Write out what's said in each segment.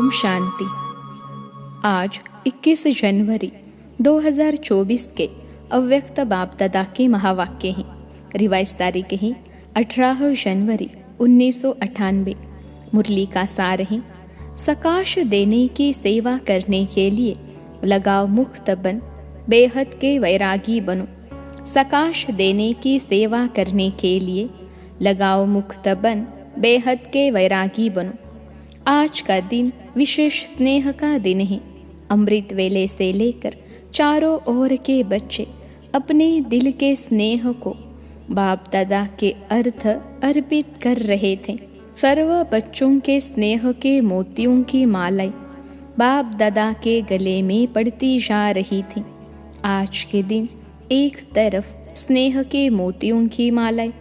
ओम शांति। आज 21 जनवरी 2024 के अव्यक्त बाप दादा के महावाक्य हैं। रिवाइज तारीख है 18 जनवरी 1998। मुरली का सार है, सकाश देने की सेवा करने के लिए लगाओ मुक्त बन, बेहद के वैरागी बनो। सकाश देने की सेवा करने के लिए लगाओ मुक्त बन, बेहद के वैरागी बनो। आज का दिन विशेष स्नेह का दिन है। अमृत वेले से लेकर चारों ओर के बच्चे अपने दिल के स्नेह को बाप दादा के अर्थ अर्पित कर रहे थे। सर्व बच्चों के स्नेह के मोतियों की मालाएं बाप दादा के गले में पड़ती जा रही थी। आज के दिन एक तरफ स्नेह के मोतियों की मालाएं,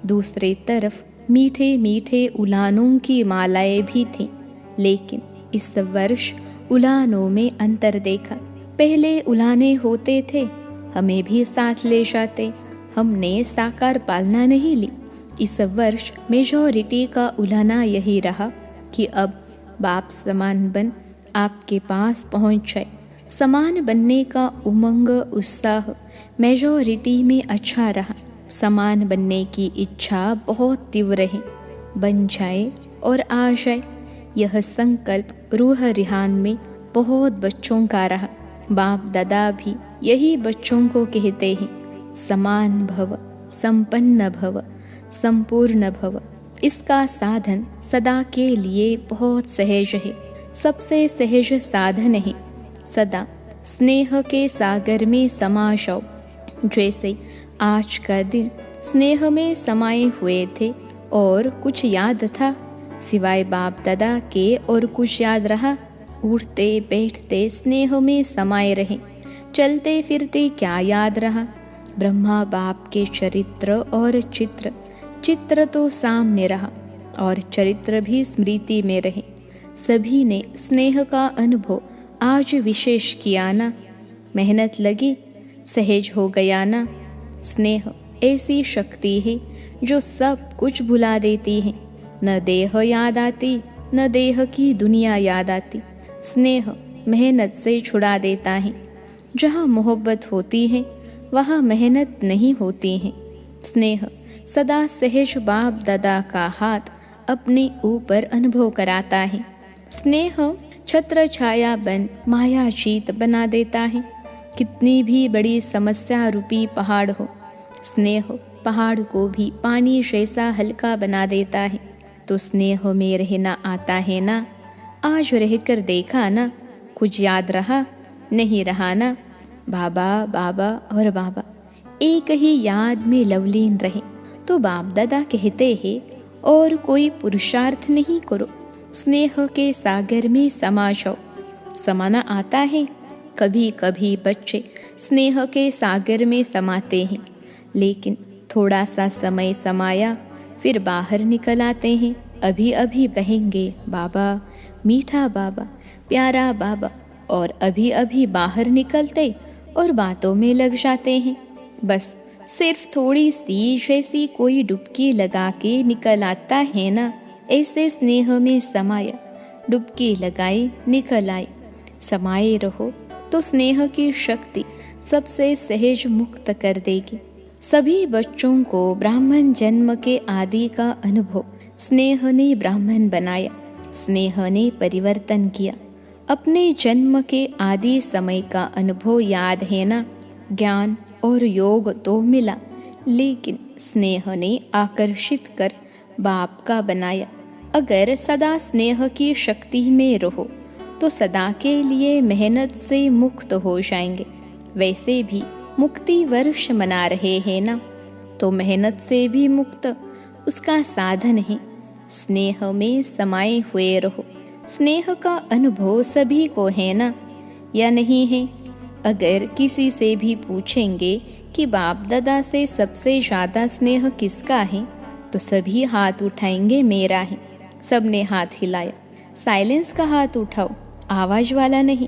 दूसरी तरफ मीठे मीठे उलानों की मालाएं भी थीं। लेकिन इस वर्ष उलानों में अंतर देखा। पहले उलाने होते थे, हमें भी साथ ले जाते, हमने साकार पालना नहीं ली। इस वर्ष मेजॉरिटी का उलाना यही रहा कि अब बाप समान बन आपके पास पहुंच जाए। समान बनने का उमंग उत्साह मेजॉरिटी में अच्छा रहा। समान बनने की इच्छा बहुत तीव्र है। बन जाए और आ जाए, यह संकल्प रूह रिहान में बहुत बच्चों का रहा। बाप दादा भी यही बच्चों को कहते हैं, समान भव, संपन्न भव, संपूर्ण भव। इसका साधन सदा के लिए बहुत सहज है, सबसे सहज साधन है। सदा स्नेह के सागर में समा जाओ। जैसे आज का दिन स्नेह में समाये हुए थे और कुछ याद था सिवाय बाप दादा के, और कुछ याद रहा? उठते बैठते स्नेह में समाये रहे, चलते फिरते क्या याद रहा? ब्रह्मा बाप के चरित्र और चित्र तो सामने रहा और चरित्र भी स्मृति में रहे। सभी ने स्नेह का अनुभव आज विशेष किया ना। मेहनत लगी, सहज हो गया ना। स्नेह ऐसी शक्ति है जो सब कुछ भुला देती है। न देह याद आती, न देह की दुनिया याद आती। स्नेह मेहनत से छुड़ा देता है। जहाँ मोहब्बत होती है वहाँ मेहनत नहीं होती है। स्नेह सदा सहज बाप दादा का हाथ अपने ऊपर अनुभव कराता है। स्नेह छत्र छाया बन माया जीत बना देता है। कितनी भी बड़ी समस्या रूपी पहाड़ हो, स्नेह पहाड़ को भी पानी जैसा हल्का बना देता है। तो स्नेह में रहना आता है ना। आज रहकर देखा ना, कुछ याद रहा? नहीं रहा ना। बाबा बाबा और बाबा एक ही याद में लवलीन रहे। तो बाप दादा कहते हैं और कोई पुरुषार्थ नहीं करो, स्नेह के सागर में समा जाओ। समाना आता है। कभी कभी बच्चे स्नेह के सागर में समाते हैं, लेकिन थोड़ा सा समय समाया फिर बाहर निकल आते हैं। अभी अभी बहेंगे बाबा, मीठा बाबा, प्यारा बाबा, और अभी अभी बाहर निकलते और बातों में लग जाते हैं। बस सिर्फ थोड़ी सी जैसी कोई डुबकी लगा के निकल आता है ना, ऐसे स्नेह में समाया, डुबकी लगाए निकल आए। समाये रहो तो स्नेह की शक्ति सबसे सहज मुक्त कर देगी। सभी बच्चों को ब्राह्मण जन्म के आदि का अनुभव स्नेह ने ब्राह्मण बनाया, स्नेह ने परिवर्तन किया। अपने जन्म के आदि समय का अनुभव याद है ना। ज्ञान और योग तो मिला, लेकिन स्नेह ने आकर्षित कर बाप का बनाया। अगर सदा स्नेह की शक्ति में रहो तो सदा के लिए मेहनत से मुक्त हो जाएंगे। वैसे भी मुक्ति वर्ष मना रहे हैं ना, तो मेहनत से भी मुक्त उसका साधन है। स्नेह में समाये हुए रहो। स्नेह का अनुभव सभी को है ना, या नहीं है? अगर किसी से भी पूछेंगे कि बाप दादा से सबसे ज़्यादा स्नेह किसका है, तो सभी हाथ उठाएंगे मेरा है। सबने हाथ हिलाया। साइलेंस का हाथ उठाओ, आवाज वाला नहीं।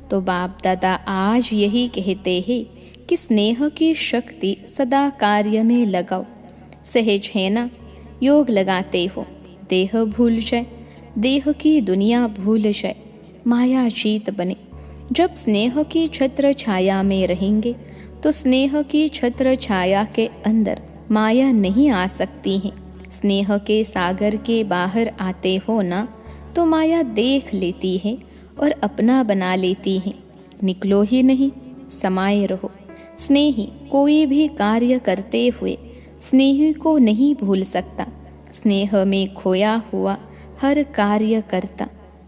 तो बाप दादा आज यही कहते हैं कि स्नेह की शक्ति सदा कार्य में लगाओ। सहज है ना। योग लगाते हो, देह भूल जाए, देह की दुनिया भूल जाए, माया जीत बने। जब स्नेह की छत्र छाया में रहेंगे तो स्नेह की छत्र छाया के अंदर माया नहीं आ सकती है। स्नेह के सागर के बाहर आते हो ना तो माया देख लेती है और अपना बना लेती है। निकलो ही नहीं, समाये रहो। स्नेही कोई भी कार्य करते हुए स्नेही को नहीं भूल सकता। स्नेह में खोया हुआ हर कार्य करता।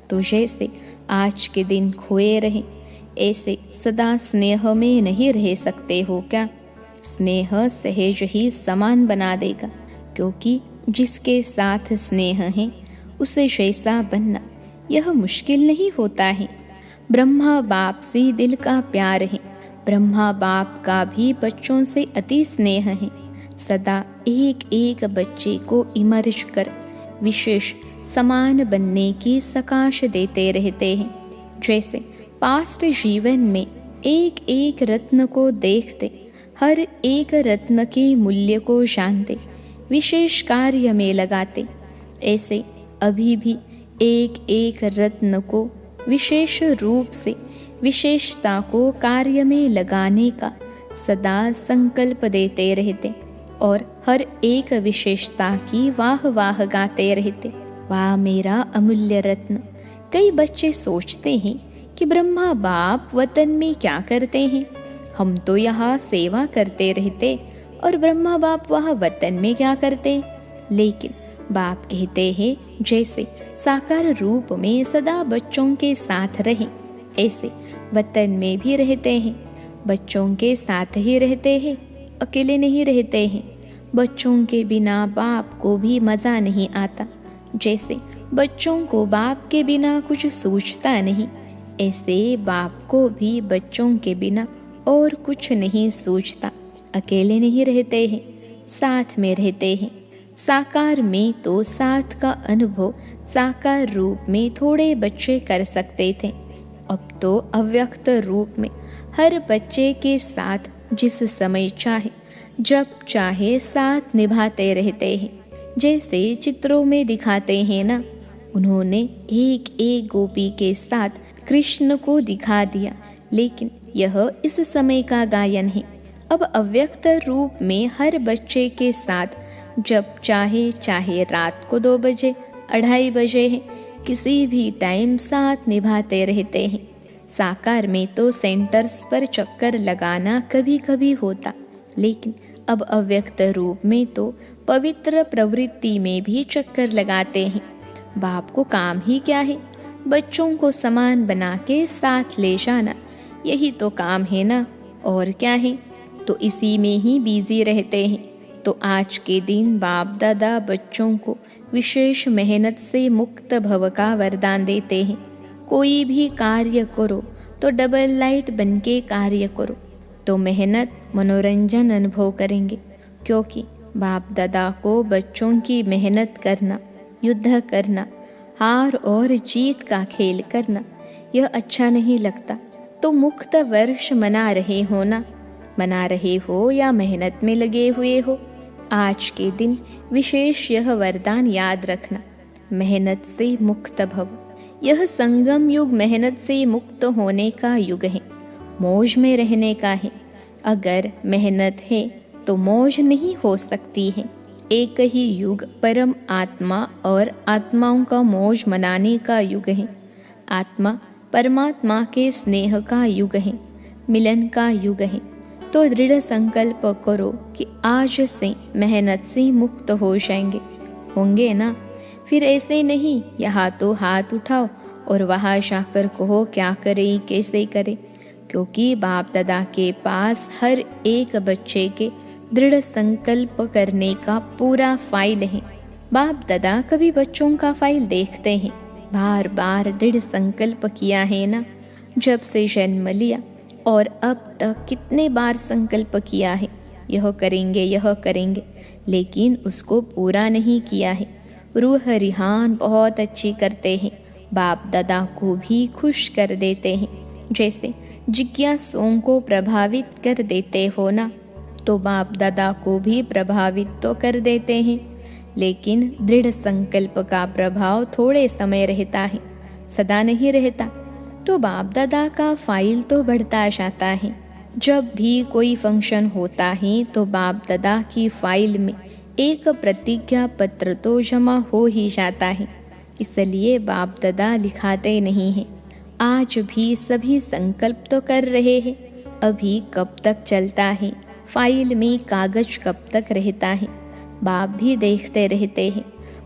तो जैसे आज के दिन खोए रहे, ऐसे सदा स्नेह में नहीं रह सकते हो क्या? स्नेह सहज ही समान बना देगा, क्योंकि जिसके साथ स्नेह है उसे जैसा बनना यह मुश्किल नहीं होता है। ब्रह्मा बाप से दिल का प्यार है। ब्रह्मा बाप का भी बच्चों से अति स्नेह है। सदा एक एक बच्चे को इमर्ज कर विशेष समान बनने की सकाश देते रहते हैं। जैसे पास्ट जीवन में एक एक रत्न को देखते, हर एक रत्न के मूल्य को जानते, विशेष कार्य में लगाते, ऐसे अभी भी एक एक रत्न को विशेष रूप से विशेषता को कार्य में लगाने का सदा संकल्प देते रहते और हर एक विशेषता की वाह वाह गाते रहते। वाह मेरा अमूल्य रत्न। कई बच्चे सोचते हैं कि ब्रह्मा बाप वतन में क्या करते हैं, हम तो यहाँ सेवा करते रहते और ब्रह्मा बाप वहाँ वतन में क्या करते। लेकिन बाप कहते हैं जैसे साकार रूप में सदा बच्चों के साथ रहें, ऐसे वतन में भी रहते हैं। बच्चों के साथ ही रहते हैं, अकेले नहीं रहते हैं। बच्चों के बिना बाप को भी मज़ा नहीं आता। जैसे बच्चों को बाप के बिना कुछ सूझता नहीं, ऐसे बाप को भी बच्चों के बिना और कुछ नहीं सूझता। अकेले नहीं रहते हैं, साथ में रहते हैं। साकार में तो साथ का अनुभव साकार रूप में थोड़े बच्चे कर सकते थे। अब तो अव्यक्त रूप में हर बच्चे के साथ जिस समय चाहे जब चाहे साथ निभाते रहते हैं। जैसे चित्रों में दिखाते हैं ना, उन्होंने एक एक गोपी के साथ कृष्ण को दिखा दिया, लेकिन यह इस समय का गायन है। अब अव्यक्त रूप में हर बच्चे के साथ जब चाहे, चाहे रात को 2 बजे 2:30 बजे है, किसी भी टाइम साथ निभाते रहते हैं। साकार में तो सेंटर्स पर चक्कर लगाना कभी कभी होता, लेकिन अब अव्यक्त रूप में तो पवित्र प्रवृत्ति में भी चक्कर लगाते हैं। बाप को काम ही क्या है, बच्चों को समान बना के साथ ले जाना, यही तो काम है ना, और क्या है। तो इसी में ही बिजी रहते हैं। तो आज के दिन बाप दादा बच्चों को विशेष मेहनत से मुक्त भव का वरदान देते हैं। कोई भी कार्य करो तो डबल लाइट बन के कार्य करो, तो मेहनत मनोरंजन अनुभव करेंगे। क्योंकि बाप दादा को बच्चों की मेहनत करना, युद्ध करना, हार और जीत का खेल करना यह अच्छा नहीं लगता। तो मुक्त वर्ष मना रहे हो ना, मना रहे हो या मेहनत में लगे हुए हो, आज के दिन विशेष यह वरदान याद रखना, मेहनत से मुक्त भव। यह संगम युग मेहनत से मुक्त होने का युग है, मौज में रहने का है। अगर मेहनत है तो मौज नहीं हो सकती है। एक ही युग परम आत्मा और आत्माओं का मौज मनाने का युग है। आत्मा परमात्मा के स्नेह का युग है, मिलन का युग है। तो दृढ़ संकल्प करो कि आज से मेहनत से मुक्त हो जाएंगे, होंगे ना। फिर ऐसे नहीं यहाँ तो हाथ उठाओ और वहाँ जाकर कहो क्या करे कैसे करे, क्योंकि बाप दादा के पास हर एक बच्चे के दृढ़ संकल्प करने का पूरा फाइल है। बाप दादा कभी बच्चों का फाइल देखते हैं, बार बार दृढ़ संकल्प किया है ना, जब से जन्म लिया और अब तक कितने बार संकल्प किया है, यह करेंगे, लेकिन उसको पूरा नहीं किया है। रूह रिहान बहुत अच्छी करते हैं, बाप दादा को भी खुश कर देते हैं। जैसे जिज्ञासुओं को प्रभावित कर देते हो ना, तो बाप दादा को भी प्रभावित तो कर देते हैं। लेकिन दृढ़ संकल्प का प्रभाव थोड़े समय रहता है, सदा नहीं रहता। तो बाप दादा का फाइल तो बढ़ता जाता है। जब भी कोई फंक्शन होता है तो बाप दादा की फाइल में एक प्रतिज्ञा पत्र तो जमा हो ही जाता है। इसलिए बाप दादा लिखाते नहीं हैं। आज भी सभी संकल्प तो कर रहे हैं, अभी कब तक चलता है, फाइल में कागज कब तक रहता है, बाप भी देखते रहते हैं।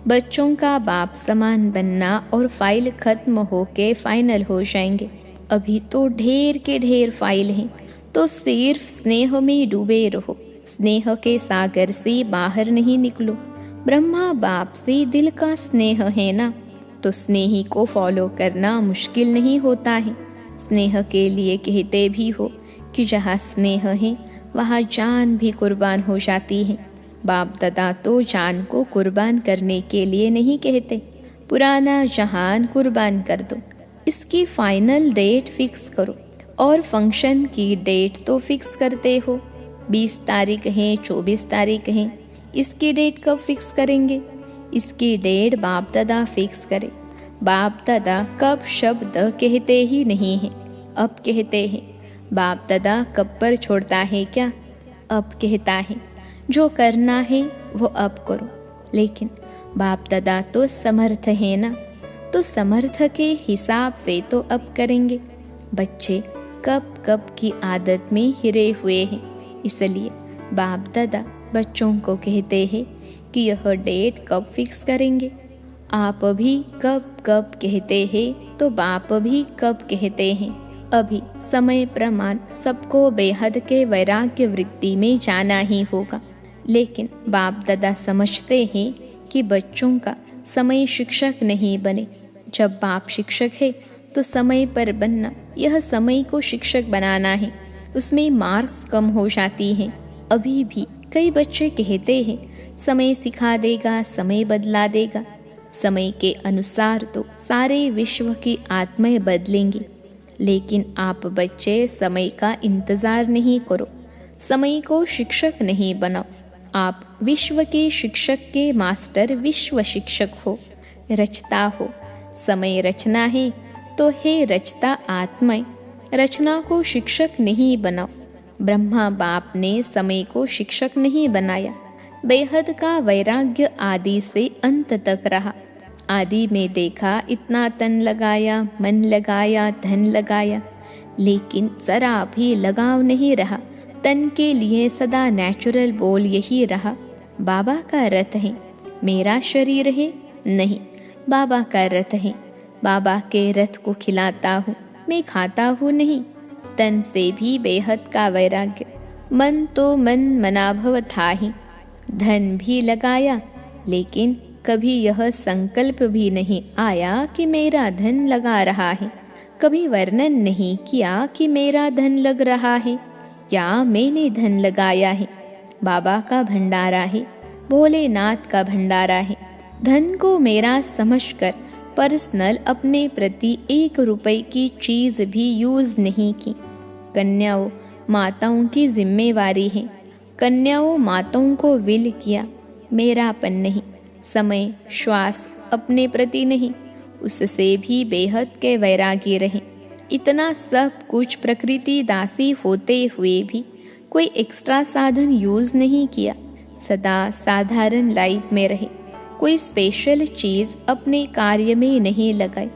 बच्चों का बाप समान बनना और फाइल खत्म होके फाइनल हो जाएंगे। अभी तो ढेर के ढेर फाइल हैं, तो सिर्फ स्नेह में डूबे रहो, स्नेह के सागर से बाहर नहीं निकलो। ब्रह्मा बाप से दिल का स्नेह है ना, तो स्नेही को फॉलो करना मुश्किल नहीं होता है। स्नेह के लिए कहते भी हो कि जहाँ स्नेह है वहाँ जान भी कुर्बान हो जाती है। बाप दादा तो जान को कुर्बान करने के लिए नहीं कहते, पुराना जहान कुर्बान कर दो, इसकी फाइनल डेट फिक्स करो। और फंक्शन की डेट तो फिक्स करते हो, 20 तारीख है, 24 तारीख है, इसकी डेट कब फिक्स करेंगे? इसकी डेट बाप दादा फिक्स करे। बाप दादा कब शब्द कहते ही नहीं हैं, अब कहते हैं। बाप दादा कब पर छोड़ता है क्या? अब कहता है। जो करना है वो अब करो। लेकिन बाप दादा तो समर्थ है ना, तो समर्थ के हिसाब से तो अब करेंगे। बच्चे कब कब की आदत में हिरे हुए हैं, इसलिए बाप दादा बच्चों को कहते हैं कि यह डेट कब फिक्स करेंगे। आप भी कब कब कहते हैं तो बाप भी कब कहते हैं। अभी समय प्रमाण सबको बेहद के वैराग्य वृत्ति में जाना ही होगा। लेकिन बाप दादा समझते हैं कि बच्चों का समय शिक्षक नहीं बने। जब बाप शिक्षक है तो समय पर बनना, यह समय को शिक्षक बनाना है, उसमें मार्क्स कम हो जाती हैं। अभी भी कई बच्चे कहते हैं समय सिखा देगा, समय बदला देगा। समय के अनुसार तो सारे विश्व की आत्माएं बदलेंगी। लेकिन आप बच्चे समय का इंतज़ार नहीं करो, समय को शिक्षक नहीं बनाओ। आप विश्व के शिक्षक के मास्टर विश्व शिक्षक हो, रचता हो। समय रचना है तो हे रचता आत्माएं, रचना को शिक्षक नहीं बनाओ। ब्रह्मा बाप ने समय को शिक्षक नहीं बनाया। बेहद का वैराग्य आदि से अंत तक रहा। आदि में देखा इतना तन लगाया, मन लगाया, धन लगाया, लेकिन जरा भी लगाव नहीं रहा। तन के लिए सदा नेचुरल बोल यही रहा, बाबा का रथ है, मेरा शरीर है नहीं, बाबा का रथ है। बाबा के रथ को खिलाता हूँ, मैं खाता हूँ नहीं। तन से भी बेहद का वैराग्य। मन तो मन मनाभव था ही। धन भी लगाया, लेकिन कभी यह संकल्प भी नहीं आया कि मेरा धन लगा रहा है। कभी वर्णन नहीं किया कि मेरा धन लग रहा है या मैंने धन लगाया है। बाबा का भंडारा है, भोलेनाथ का भंडारा है। धन को मेरा समझकर पर्सनल अपने प्रति 1 रुपए की चीज़ भी यूज़ नहीं की। कन्याओं माताओं की जिम्मेवारी है। कन्याओं माताओं को विल किया, मेरापन नहीं। समय श्वास अपने प्रति नहीं, उससे भी बेहद के वैरागी रहे। इतना सब कुछ प्रकृति दासी होते हुए भी कोई एक्स्ट्रा साधन यूज़ नहीं किया। सदा साधारण लाइफ में रहे। कोई स्पेशल चीज़ अपने कार्य में नहीं लगाई।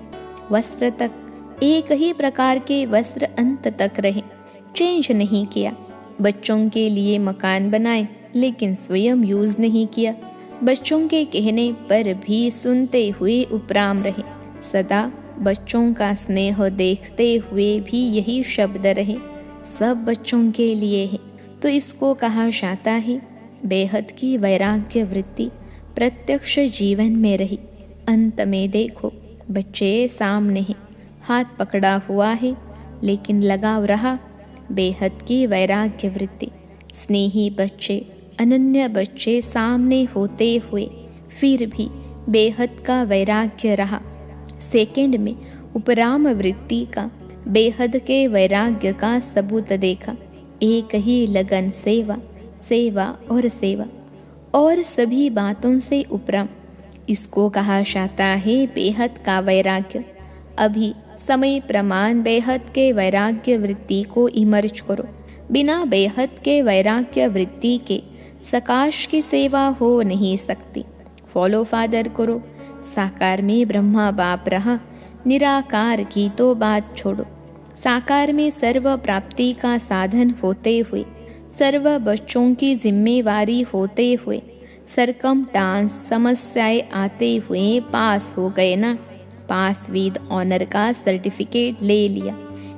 वस्त्र तक एक ही प्रकार के वस्त्र अंत तक रहे, चेंज नहीं किया। बच्चों के लिए मकान बनाए, लेकिन स्वयं यूज़ नहीं किया। बच्चों के कहने पर भी सुनते हुए उपराम रहे। सदा बच्चों का स्नेह देखते हुए भी यही शब्द रहे, सब बच्चों के लिए है। तो इसको कहा जाता है बेहद की वैराग्य वृत्ति प्रत्यक्ष जीवन में रही। अंत में देखो बच्चे सामने हैं, हाथ पकड़ा हुआ है, लेकिन लगाव रहा। बेहद की वैराग्य वृत्ति। स्नेही बच्चे, अनन्य बच्चे सामने होते हुए फिर भी बेहद का वैराग्य रहा। सेकंड में उपराम वृत्ति का, बेहद के वैराग्य का सबूत देखा। एक ही लगन सेवा, सेवा और सेवा। और सभी बातों से उपरम। इसको कहा जाता है बेहद का वैराग्य। अभी समय प्रमाण बेहद के वैराग्य वृत्ति को इमर्ज करो। बिना बेहद के वैराग्य वृत्ति के सकाश की सेवा हो नहीं सकती। फॉलो फादर करो। साकार में ब्रह्मा बाप रहा, निराकार की तो बात छोड़ो। साकार में सर्व प्राप्ति का साधन होते हुए, सर्व बच्चों की जिम्मेवारी होते हुए, सरकम डांस समस्याएं आते हुए पास हो गए ना। पास विद ऑनर का सर्टिफिकेट ले लिया।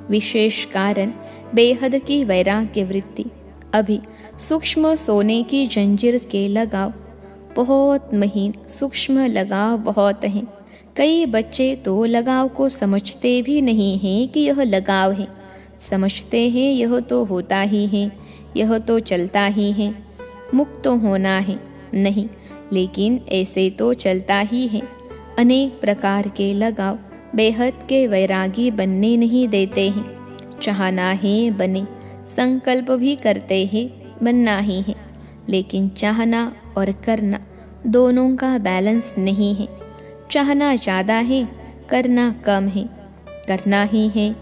विशेष कारण बेहद की वैराग्य वृत्ति। अभी सूक्ष्म सोने की जंजीर के लगाव बहुत महीन, सूक्ष्म लगाव बहुत हैं। कई बच्चे तो लगाव को समझते भी नहीं हैं कि यह लगाव है। समझते हैं यह तो होता ही है, यह तो चलता ही है, मुक्त तो होना है। नहीं, लेकिन ऐसे तो चलता ही है। अनेक प्रकार के लगाव बेहद के वैरागी बनने नहीं देते हैं। चाहना है बने, संकल्प भी करते हैं बनना ही है, लेकिन चाहना और करना दोनों का बैलेंस नहीं है। चाहना ज़्यादा है, करना कम है, करना ही है।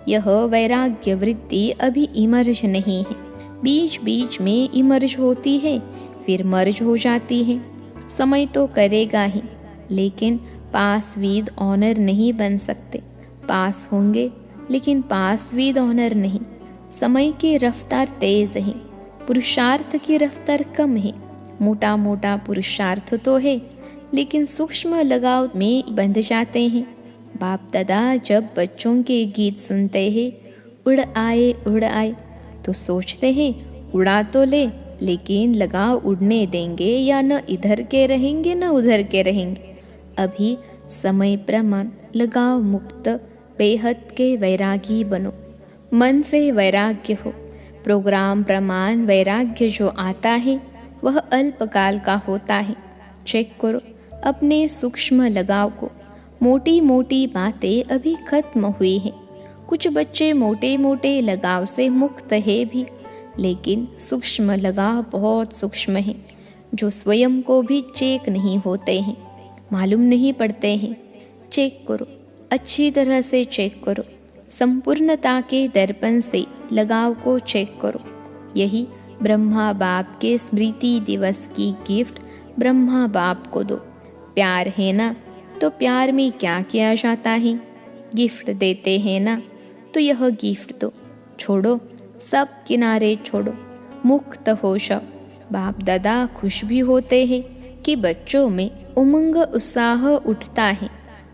यह वैराग्य वृत्ति अभी इमर्ज नहीं है। बीच बीच में इमर्ज होती है, फिर मर्ज हो जाती है। समय तो करेगा ही, लेकिन पास विद ऑनर नहीं बन सकते। पास होंगे लेकिन पास विद ऑनर नहीं। समय की रफ्तार तेज है, पुरुषार्थ की रफ्तार कम है। मोटा मोटा पुरुषार्थ तो है, लेकिन सूक्ष्म लगाव में बंध जाते हैं। बाप दादा जब बच्चों के गीत सुनते हैं, उड़ आए, तो सोचते हैं उड़ा तो ले, लेकिन लगाव उड़ने देंगे या न इधर के रहेंगे न उधर के रहेंगे। अभी समय प्रमाण लगाव मुक्त बेहद के वैरागी बनो। मन से वैराग्य हो। प्रोग्राम प्रमाण वैराग्य जो आता है वह अल्पकाल का होता है। चेक करो अपने सूक्ष्म लगाव को। मोटी मोटी बातें अभी खत्म हुई हैं। कुछ बच्चे मोटे मोटे लगाव से मुक्त है भी, लेकिन सूक्ष्म लगाव बहुत सूक्ष्म है, जो स्वयं को भी चेक नहीं होते हैं, मालूम नहीं पड़ते हैं। चेक करो, अच्छी तरह से चेक करो। संपूर्णता के दर्पण से लगाव को चेक करो। यही ब्रह्मा बाप के स्मृति दिवस की गिफ्ट ब्रह्मा बाप को दो। प्यार है ना, तो प्यार में क्या किया जाता है? गिफ्ट देते हैं ना, तो यह गिफ्ट दो। छोड़ो सब किनारे, छोड़ो, मुक्त हो जाओ। बाप दादा खुश भी होते हैं कि बच्चों में उमंग उत्साह उठता है।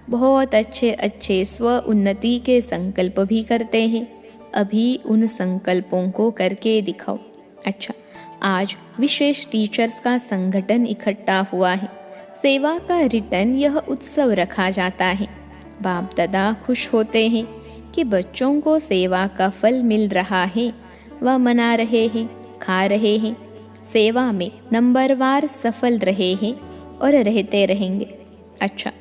बहुत अच्छे अच्छे स्व उन्नति के संकल्प भी करते हैं। अभी उन संकल्पों को करके दिखाओ। अच्छा, आज विशेष टीचर्स का संगठन इकट्ठा हुआ है। सेवा का रिटर्न यह उत्सव रखा जाता है। बाप दादा खुश होते हैं कि बच्चों को सेवा का फल मिल रहा है। वह मना रहे हैं, खा रहे हैं, सेवा में नंबरवार सफल रहे हैं और रहते रहेंगे। अच्छा,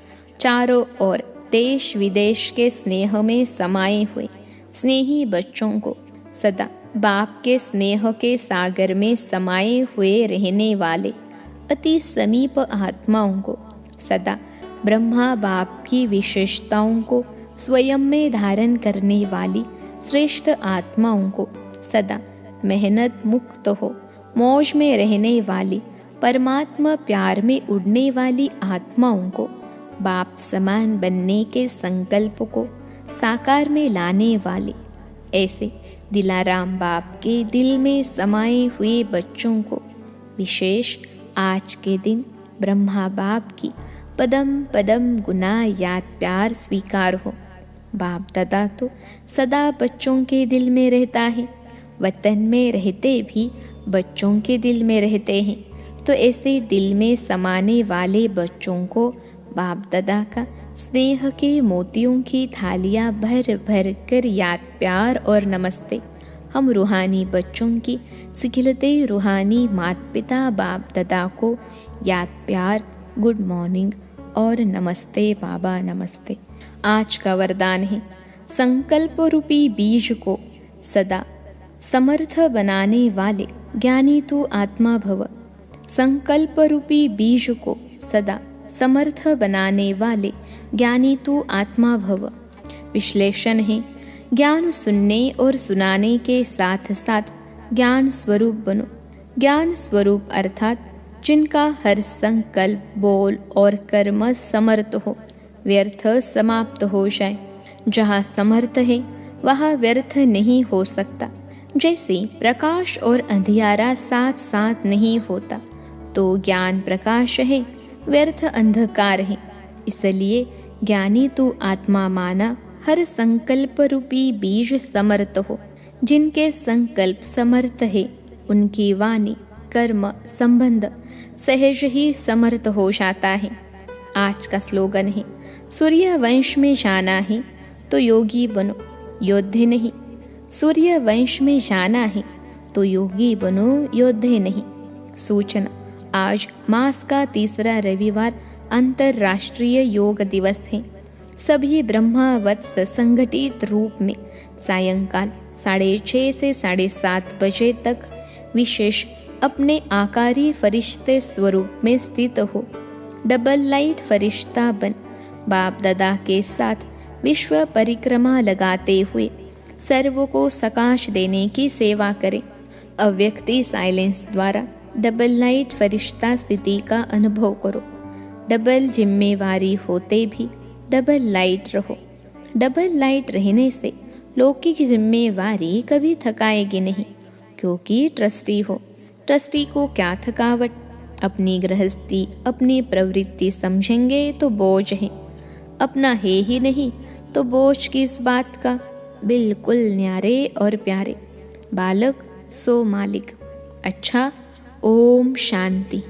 चारों ओर देश विदेश के स्नेह में समाये हुए स्नेही बच्चों को, सदा बाप के स्नेह के सागर में समाये हुए रहने वाले अति समीप आत्माओं को, सदा ब्रह्मा बाप की विशेषताओं को स्वयं में धारण करने वाली श्रेष्ठ आत्माओं को, सदा मेहनत मुक्त हो मौज में रहने वाली परमात्मा प्यार में उड़ने वाली आत्माओं को, बाप समान बनने के संकल्प को साकार में लाने वाले ऐसे दिलाराम बाप के दिल में समाये हुए बच्चों को विशेष आज के दिन ब्रह्मा बाप की पदम पदम गुना याद प्यार स्वीकार हो। बाप दादा तो सदा बच्चों के दिल में रहता है। वतन में रहते भी बच्चों के दिल में रहते हैं। तो ऐसे दिल में समाने वाले बच्चों को बाप दादा का स्नेह के मोतियों की थालियाँ भर भर कर याद प्यार और नमस्ते। हम रूहानी बच्चों की सिखिलते रूहानी माता पिता बाप दादा को याद प्यार, गुड मॉर्निंग और नमस्ते बाबा नमस्ते। आज का वरदान है, संकल्प रूपी बीज को सदा समर्थ बनाने वाले ज्ञानी तू आत्मा भव। संकल्प रूपी बीज को सदा समर्थ बनाने वाले ज्ञानी तू आत्मा भव। विश्लेषण है, ज्ञान सुनने और सुनाने के साथ साथ ज्ञान स्वरूप बनो। ज्ञान स्वरूप अर्थात जिनका हर संकल्प, बोल और कर्म समर्थ हो, व्यर्थ समाप्त हो जाए। जहाँ समर्थ है वहाँ व्यर्थ नहीं हो सकता। जैसे प्रकाश और अंधियारा साथ साथ नहीं होता, तो ज्ञान प्रकाश है, व्यर्थ अंधकार है। इसलिए ज्ञानी तू आत्मा माना हर संकल्प रूपी बीज समर्थ हो। जिनके संकल्प समर्थ है, उनकी वाणी, कर्म, संबंध सहज ही समर्थ हो जाता है। आज का स्लोगन है, सूर्य वंश में जाना है तो योगी बनो, योद्धे नहीं। सूर्य वंश में जाना है तो योगी बनो, योद्धे नहीं। सूचना, आज मास का तीसरा रविवार अंतर्राष्ट्रीय योग दिवस है। सभी ब्रह्मावत्स संगठित रूप में सायंकाल 6:30 से 7:30 बजे तक विशेष अपने आकारी फरिश्ते स्वरूप में स्थित हो डबल लाइट फरिश्ता बन बाप दादा के साथ विश्व परिक्रमा लगाते हुए सर्व को सकाश देने की सेवा करें। अव्यक्ति साइलेंस द्वारा डबल लाइट फरिश्ता स्थिति का अनुभव करो। डबल जिम्मेवारी होते भी डबल लाइट रहो। डबल लाइट रहने से लौकिक जिम्मेवारी कभी थकाएगी नहीं, क्योंकि ट्रस्टी हो। ट्रस्टी को क्या थकावट। अपनी गृहस्थी, अपनी प्रवृत्ति समझेंगे तो बोझ है। अपना है ही नहीं तो बोझ किस बात का। बिल्कुल न्यारे और प्यारे। बालक सो मालिक। अच्छा, ओम शांति।